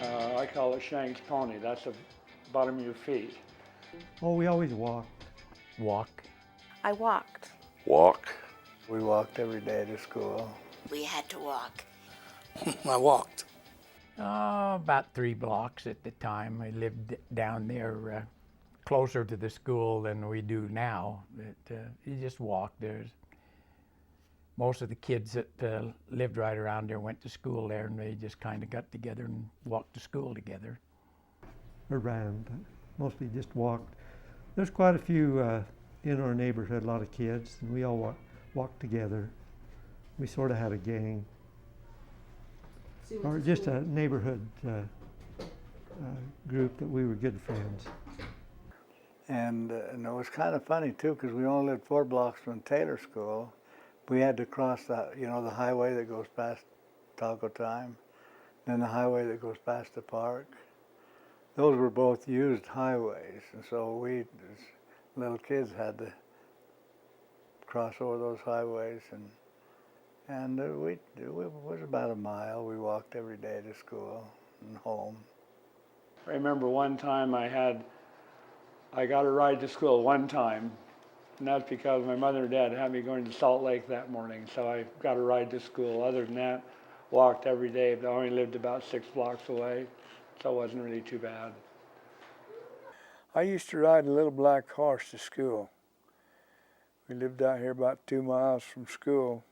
Well, I call it Shank's Pony. That's the bottom of your feet. Oh, we always walked. Walk. I walked. Walk. We walked every day to school. We had to walk. I walked. About 3 blocks at the time. I lived down there closer to the school than we do now. But, you just walk. There's most of the kids that lived right around there went to school there, and they just kind of got together and walked to school together. Around, mostly just walked. There's quite a few in our neighborhood, a lot of kids, and we all walked together. We sort of had a gang, or just a neighborhood group that we were good friends. And it was kind of funny too, because we only lived 4 blocks from Taylor School. We had to cross that, the highway that goes past Taco Time, then the highway that goes past the park. Those were both used highways, and so we, as little kids, had to cross over those highways, and it was about a mile. We walked every day to school and home. I remember one time I got a ride to school one time, and that's because my mother and dad had me going to Salt Lake that morning, so I got a ride to school. Other than that, walked every day, but I only lived about 6 blocks away, so it wasn't really too bad. I used to ride a little black horse to school. We lived out here about 2 miles from school,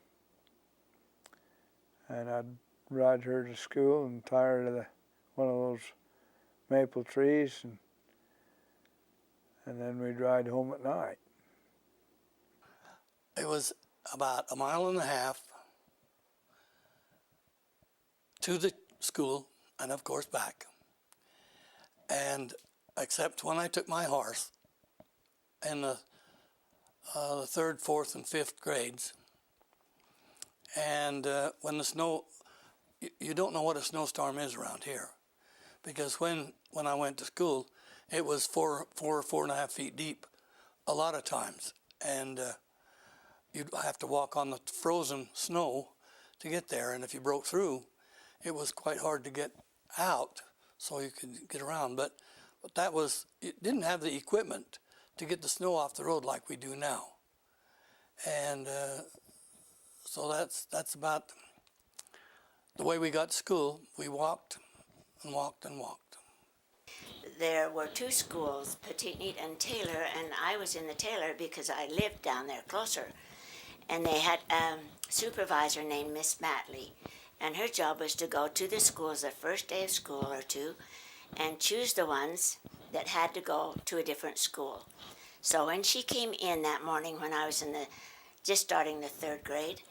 and I'd ride her to school and tie her to one of those maple trees, and then we'd ride home at night. It was about 1.5 miles to the school and of course back. And except when I took my horse in the 3rd, 4th, and 5th grades, and when the snow, you don't know what a snowstorm is around here, because when I went to school, it was 4.5 feet deep a lot of times, and you'd have to walk on the frozen snow to get there, and if you broke through, it was quite hard to get out so you could get around. But that was, it didn't have the equipment to get the snow off the road like we do now. And so that's about the way we got to school. We walked and walked and walked. There were 2 schools, Peteetneet and Taylor, and I was in the Taylor because I lived down there closer. And they had a supervisor named Miss Matley, and her job was to go to the schools the first day of school or 2 and choose the ones that had to go to a different school. So when she came in that morning when I was just starting the 3rd grade,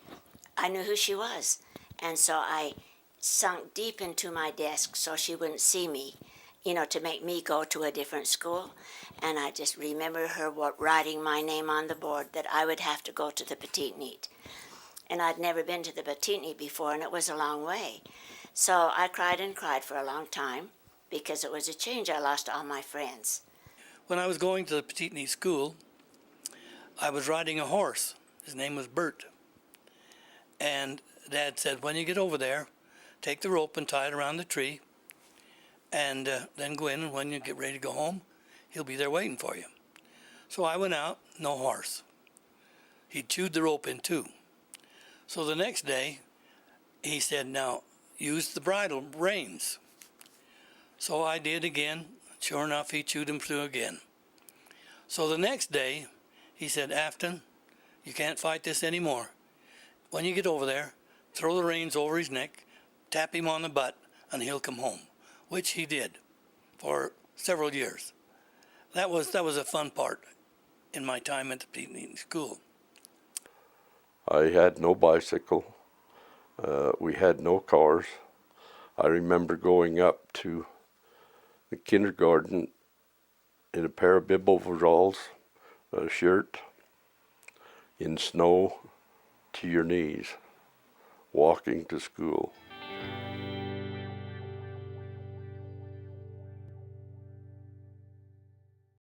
I knew who she was. And so I sunk deep into my desk so she wouldn't see me, to make me go to a different school. And I just remember her writing my name on the board that I would have to go to the Peteetneet. And I'd never been to the Peteetneet before, and it was a long way. So I cried and cried for a long time because it was a change. I lost all my friends. When I was going to the Peteetneet school, I was riding a horse. His name was Bert. And Dad said, when you get over there, take the rope and tie it around the tree, and then go in, and when you get ready to go home, he'll be there waiting for you. So I went out, no horse. He chewed the rope in 2. So the next day, he said, now use the bridle reins. So I did again. Sure enough, he chewed them through again. So the next day, he said, Afton, you can't fight this anymore. When you get over there, throw the reins over his neck, tap him on the butt, and he'll come home, which he did for several years. That was a fun part in my time at the Peteetneet school. I had no bicycle. We had no cars. I remember going up to the kindergarten in a pair of bib overalls, a shirt, in snow to your knees, walking to school.